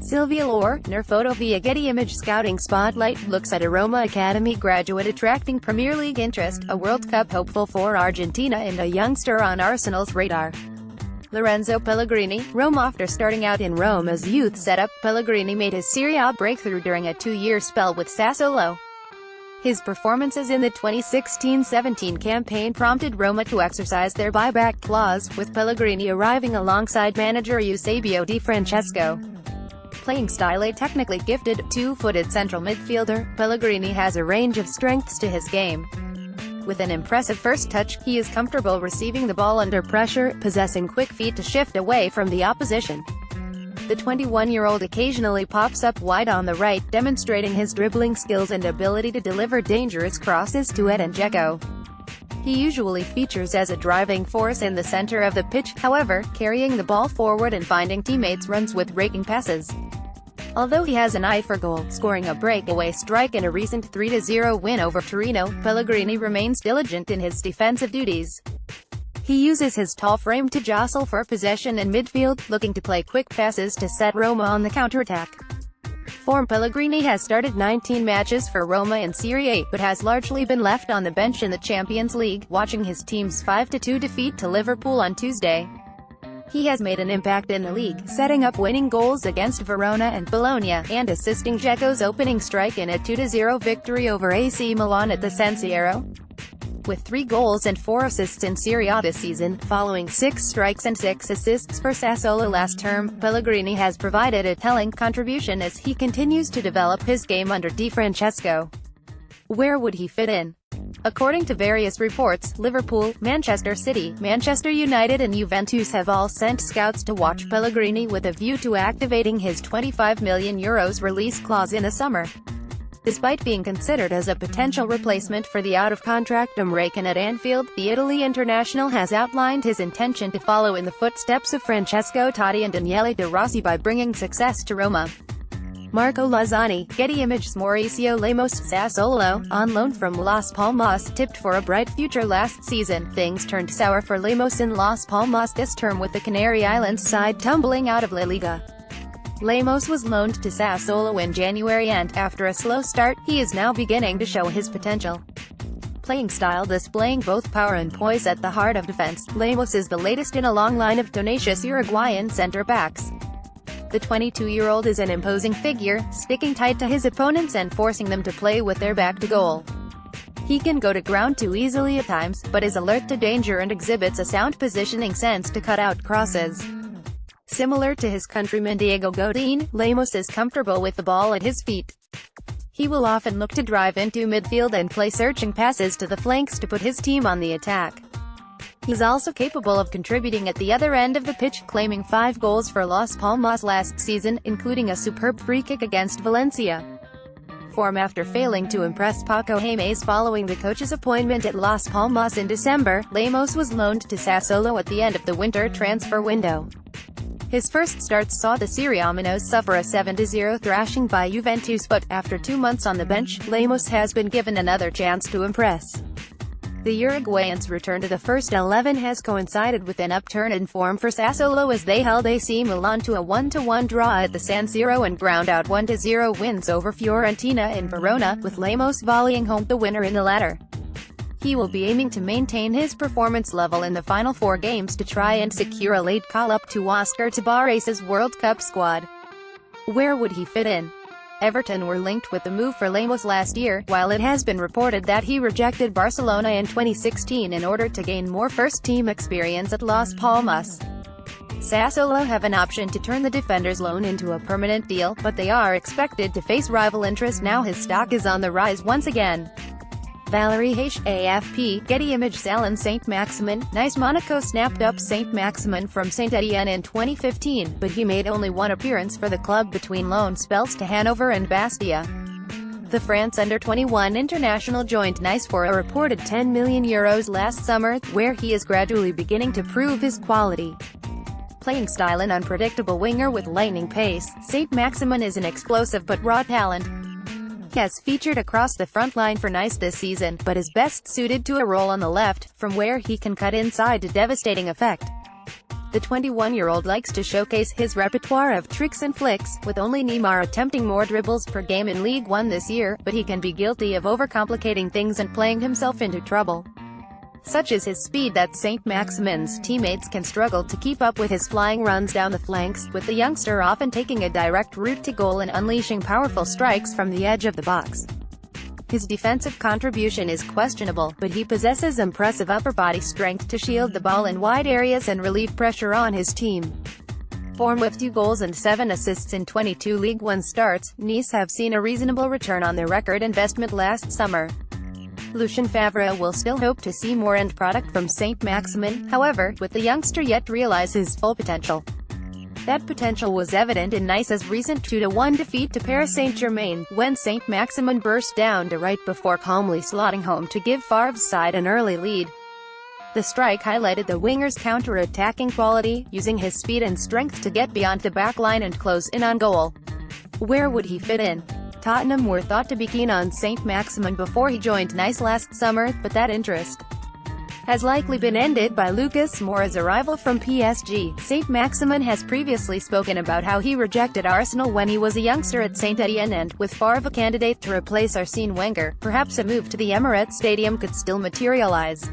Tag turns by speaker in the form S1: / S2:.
S1: Silvia Lore, NurPhoto via Getty ImagesScouting Spotlight looks at a Roma Academy graduate attracting Premier League interest, a World Cup hopeful for Argentina and a youngster on Arsenal's radar. Lorenzo Pellegrini, RomaAfter starting out in Rome as youth setup, Pellegrini made his Serie A breakthrough during a two-year spell with Sassuolo. His performances in the 2016-17 campaign prompted Roma to exercise their buyback clause, with Pellegrini arriving alongside manager Eusebio Di Francesco. Playing style: a technically gifted, two-footed central midfielder, Pellegrini has a range of strengths to his game. With an impressive first touch, he is comfortable receiving the ball under pressure, possessing quick feet to shift away from the opposition. The 21-year-old occasionally pops up wide on the right, demonstrating his dribbling skills and ability to deliver dangerous crosses to Edin Dzeko. He usually features as a driving force in the center of the pitch, however, carrying the ball forward and finding teammates runs with raking passes. Although he has an eye for goal, scoring a breakaway strike in a recent 3-0 win over Torino, Pellegrini remains diligent in his defensive duties. He uses his tall frame to jostle for possession in midfield, looking to play quick passes to set Roma on the counterattack. Pellegrini has started 19 matches for Roma in Serie A, but has largely been left on the bench in the Champions League, watching his team's 5-2 defeat to Liverpool on Tuesday. He has made an impact in the league, setting up winning goals against Verona and Bologna, and assisting Dzeko's opening strike in a 2-0 victory over AC Milan at the San Siro. With 3 goals and 4 assists in Serie A this season, following 6 strikes and 6 assists for Sassuolo last term, Pellegrini has provided a telling contribution as he continues to develop his game under Di Francesco. Where would he fit in? According to various reports, Liverpool, Manchester City, Manchester United and Juventus have all sent scouts to watch Pellegrini with a view to activating his €25 million release clause in the summer. Despite being considered as a potential replacement for the out-of-contract American at Anfield, the Italy international has outlined his intention to follow in the footsteps of Francesco Totti and Daniele De Rossi by bringing success to Roma. Marco Lazzani, Getty Images. Mauricio Lemos, Sassuolo, on loan from Las Palmas, tipped for a bright future last season. Things turned sour for Lemos in Las Palmas this term, with the Canary Islands side tumbling out of La Liga. Lemos was loaned to Sassuolo in January and, after a slow start, he is now beginning to show his potential. Playing style: displaying both power and poise at the heart of defense, Lemos is the latest in a long line of tenacious Uruguayan center-backs. The 22-year-old is an imposing figure, sticking tight to his opponents and forcing them to play with their back to goal. He can go to ground too easily at times, but is alert to danger and exhibits a sound positioning sense to cut out crosses. Similar to his countryman Diego Godin, Lemos is comfortable with the ball at his feet. He will often look to drive into midfield and play searching passes to the flanks to put his team on the attack. He's also capable of contributing at the other end of the pitch, claiming 5 goals for Las Palmas last season, including a superb free kick against Valencia. After failing to impress Paco James following the coach's appointment at Las Palmas in December, Lemos was loaned to Sassuolo at the end of the winter transfer window. His first starts saw the Siriamanos suffer a 7-0 thrashing by Juventus, but, after 2 months on the bench, Lemos has been given another chance to impress. The Uruguayan's return to the first 11 has coincided with an upturn in form for Sassuolo as they held AC Milan to a 1-1 draw at the San Siro and ground out 1-0 wins over Fiorentina and Verona, with Lemos volleying home the winner in the latter. He will be aiming to maintain his performance level in the final 4 games to try and secure a late call-up to Oscar Tabares's World Cup squad. Where would he fit in? Everton were linked with the move for Lemos last year, while it has been reported that he rejected Barcelona in 2016 in order to gain more first-team experience at Las Palmas. Sassuolo have an option to turn the defender's loan into a permanent deal, but they are expected to face rival interest now his stock is on the rise once again. Valerie H. AFP, Getty Images. Allan Saint-Maximin, Nice. Monaco snapped up Saint-Maximin from Saint-Étienne in 2015, but he made only 1 appearance for the club between loan spells to Hanover and Bastia. The France under-21 international joined Nice for a reported €10 million last summer, where he is gradually beginning to prove his quality. Playing style: an unpredictable winger with lightning pace, Saint-Maximin is an explosive but raw talent. He has featured across the front line for Nice this season, but is best suited to a role on the left, from where he can cut inside to devastating effect. The 21-year-old likes to showcase his repertoire of tricks and flicks, with only Neymar attempting more dribbles per game in League One this year, but he can be guilty of overcomplicating things and playing himself into trouble. Such is his speed that Saint-Maximin's teammates can struggle to keep up with his flying runs down the flanks, with the youngster often taking a direct route to goal and unleashing powerful strikes from the edge of the box. His defensive contribution is questionable, but he possesses impressive upper body strength to shield the ball in wide areas and relieve pressure on his team. Form with 2 goals and 7 assists in 22 League One starts, Nice have seen a reasonable return on their record investment last summer. Lucien Favre will still hope to see more end product from Saint-Maximin, however, with the youngster yet to realize his full potential. That potential was evident in Nice's recent 2-1 defeat to Paris Saint-Germain, when Saint-Maximin burst down to right before calmly slotting home to give Favre's side an early lead. The strike highlighted the winger's counter-attacking quality, using his speed and strength to get beyond the back line and close in on goal. Where would he fit in? Tottenham were thought to be keen on Saint-Maximin before he joined Nice last summer, but that interest has likely been ended by Lucas Moura's arrival from PSG. Saint-Maximin has previously spoken about how he rejected Arsenal when he was a youngster at Saint-Etienne, and, with Favre a candidate to replace Arsene Wenger, perhaps a move to the Emirates Stadium could still materialize.